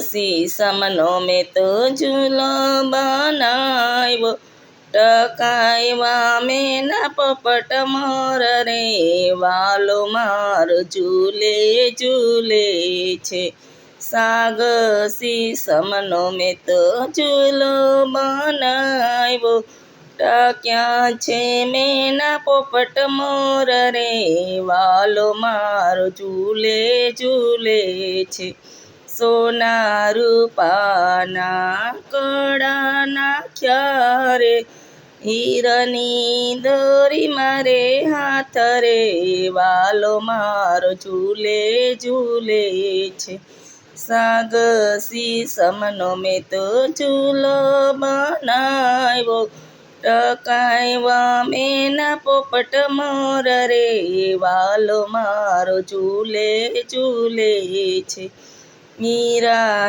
સીસમનો મેં તો ઝૂલો બનાવ્યો, ટકાયવા મેના પોપટ મોર રે, વાલો મારો ઝૂલે ઝૂલે છે. સાગ સીસમનો મેં તો ઝૂલો બનાવ્યો, ટક્યા છે મેના પોપટ મોર રે, વાલો મારો ઝૂલે ઝૂલે છે. સોના રૂપાના કડા નાખ્યા રે, હીરની દોરી મારે હાથ રે, વાલો મારો ઝૂલે ઝૂલે છે. સાગ સીસમનો મેં તો ઝૂલો બનાવ્યો, ટકાયવા મેના પોપટ મોર રે, વાલો મારો ઝૂલે ઝૂલે છે. મીરા